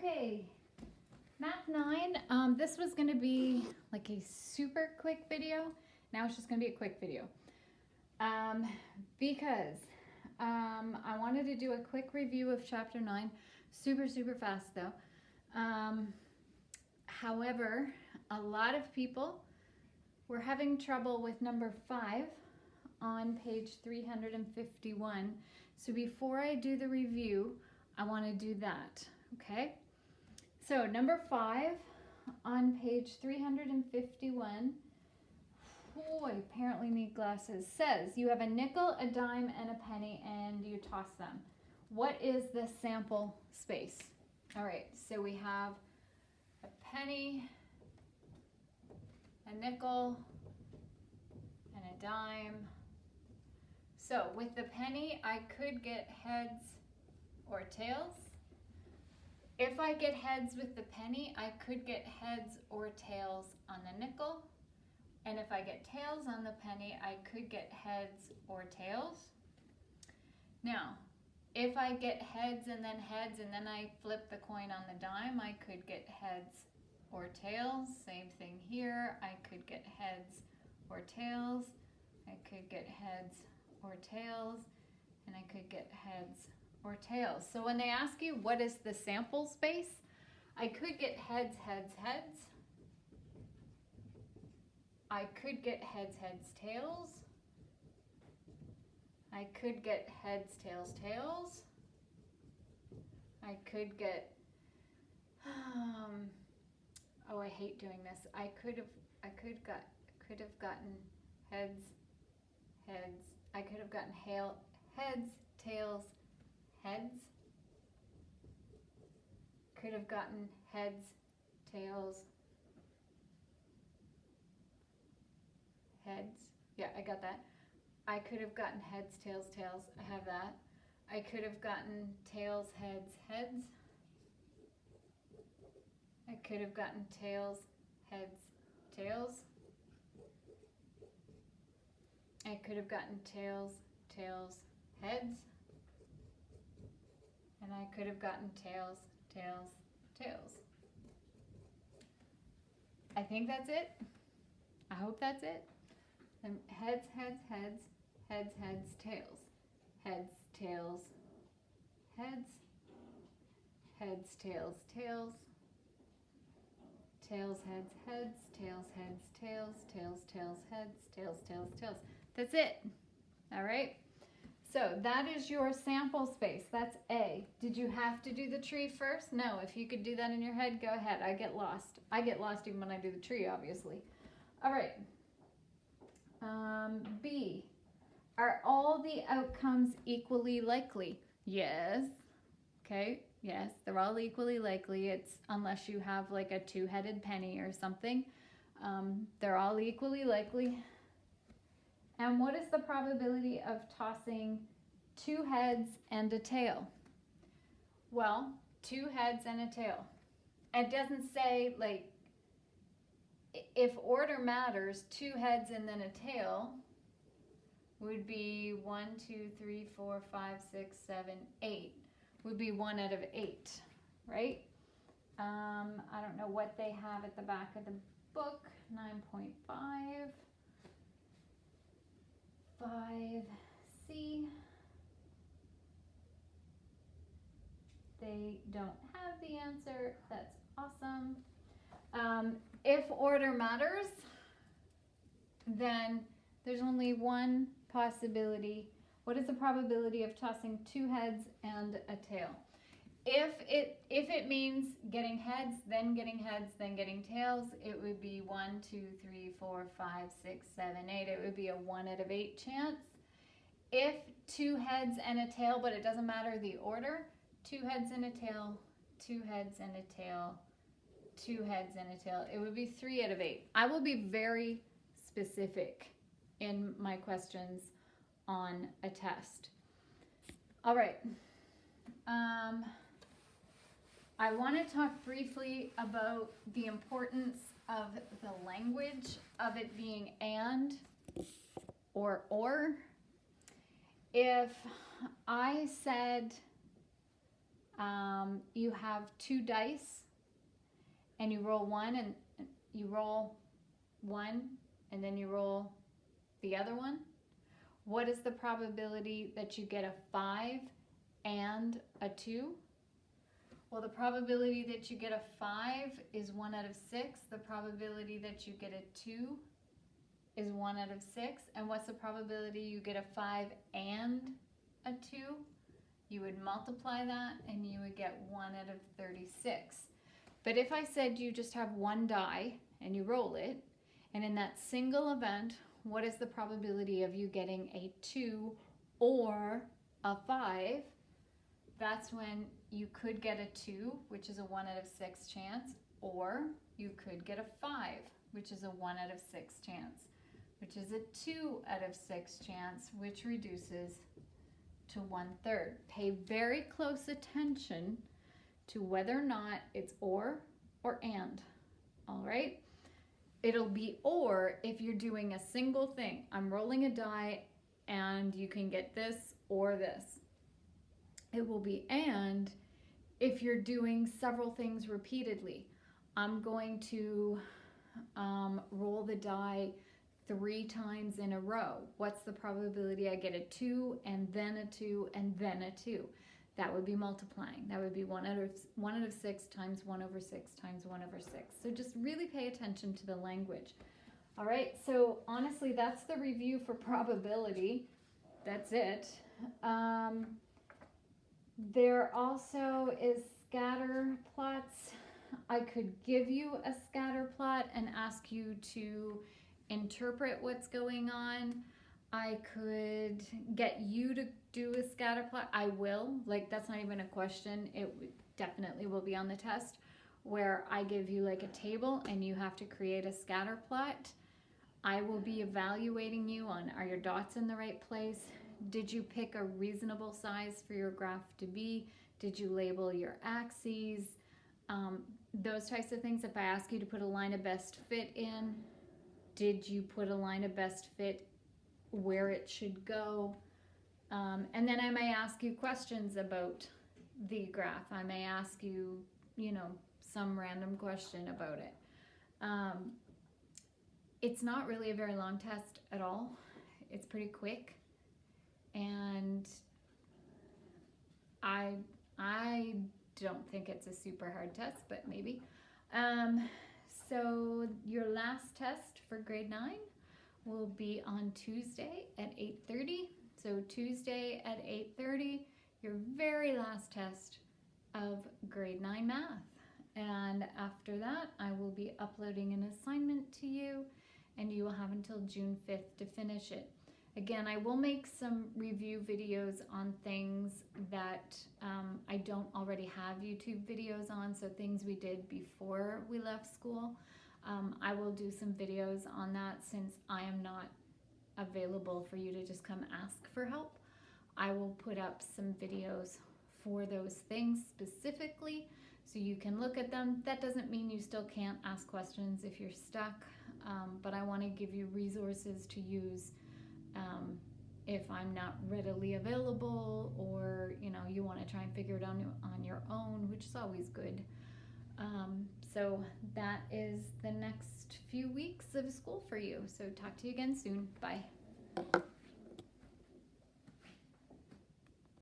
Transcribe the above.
Okay, Math 9, this was going to be like a super quick video. Now it's just going to be a quick video. Because I wanted to do a quick review of Chapter 9. Super fast though. However, a lot of people were having trouble with number 5 on page 351. So before I do the review, I want to do that, okay? So number 5 on page 351, I apparently need glasses, says you have a nickel, a dime, and a penny, and you toss them. What is the sample space? All right, so we have a penny, a nickel, and a dime. So with the penny, I could get heads or tails. If I get heads with the penny, I could get heads or tails on the nickel. And if I get tails on the penny, I could get heads or tails. Now, if I get heads and then I flip the coin on the dime, I could get heads or tails. Same thing here. I could get heads or tails. I could get heads or tails. And I could get heads or tails. So when they ask you what is the sample space, I could get heads, heads, heads. I could get heads, heads, tails. I could get heads, tails, tails. I could get, oh, I hate doing this. I could have gotten heads, heads. I could have gotten heads, tails, heads. Could have gotten heads, tails, heads. Yeah, I got that. I could have gotten heads, tails, tails. I have that. I could have gotten tails, heads, heads. I could have gotten tails, heads, tails. I could have gotten tails, tails, heads. And I could have gotten tails, tails, tails. I think that's it. I hope that's it. And heads, heads, heads, heads, heads, tails. Heads, tails, heads. Heads, tails, tails. Tails, heads, heads. Tails, heads, tails. Tails, tails, heads. Tails, tails, tails. That's it. All right. So that is your sample space. That's A. Did you have to do the tree first? No. If you could do that in your head, go ahead. I get lost. I get lost even when I do the tree, obviously. All right. B. Are all the outcomes equally likely? Yes. Okay. Yes, they're all equally likely. It's unless you have like a two-headed penny or something. They're all equally likely. And what is the probability of tossing two heads and a tail? Well, two heads and a tail. It doesn't say, like, if order matters, two heads and then a tail would be 1, 2, 3, 4, 5, 6, 7, 8. Would be 1 out of 8, right? I don't know what they have at the back of the book. 9.5. 5C. They don't have the answer. That's awesome. If order matters, then there's only one possibility. What is the probability of tossing two heads and a tail? If it means getting heads, then getting heads, then getting tails, it would be 1, 2, 3, 4, 5, 6, 7, 8. It would be a 1 out of 8 chance. If two heads and a tail, but it doesn't matter the order, two heads and a tail, two heads and a tail, two heads and a tail, it would be 3 out of 8. I will be very specific in my questions on a test. All right. I want to talk briefly about the importance of the language of it being and or. If I said You have 2 dice, and you roll one, and you roll one, and then you roll the other one. What is the probability that you get a 5 and a 2? Well, the probability that you get a 5 is 1 out of 6. The probability that you get a 2 is 1 out of 6. And what's the probability you get a 5 and a 2? You would multiply that and you would get 1 out of 36. But if I said you just have 1 die and you roll it, and in that single event, what is the probability of you getting a 2 or a 5? That's when you could get a 2, which is a 1 out of 6 chance, or you could get a 5, which is a 1 out of 6 chance, which is a 2 out of 6 chance, which reduces to 1/3. Pay very close attention to whether or not it's or and. All right? It'll be or if you're doing a single thing. I'm rolling a die and you can get this or this. It will be and if you're doing several things repeatedly. I'm going to roll the die 3 times in a row. What's the probability I get a 2 and then a 2 and then a 2? That would be multiplying. That would be 1 out of 6 times 1 over 6 times 1 over 6. So just really pay attention to the language. All right, so honestly, that's the review for probability. That's it. There also is scatter plots. I could give you a scatter plot and ask you to interpret what's going on. I could get you to do a scatter plot. I will. Like, that's not even a question. It definitely will be on the test, where I give you like a table and you have to create a scatter plot. I will be evaluating you on, are your dots in the right place? Did you pick a reasonable size for your graph to be? Did you label your axes? Those types of things. If I ask you to put a line of best fit in, did you put a line of best fit where it should go? And then I may ask you questions about the graph. I may ask you, some random question about it. It's not really a very long test at all. It's pretty quick. And I don't think it's a super hard test, but maybe. So your last test for grade 9 will be on Tuesday at 8:30. So Tuesday at 8:30, your very last test of grade 9 math. And after that, I will be uploading an assignment to you, and you will have until June 5th to finish it. Again, I will make some review videos on things that I don't already have YouTube videos on, so things we did before we left school. I will do some videos on that since I am not available for you to just come ask for help. I will put up some videos for those things specifically so you can look at them. That doesn't mean you still can't ask questions if you're stuck, but I want to give you resources to use if I'm not readily available, or you want to try and figure it out on your own, which is always good. So that is the next few weeks of school for you. So talk to you again soon. Bye.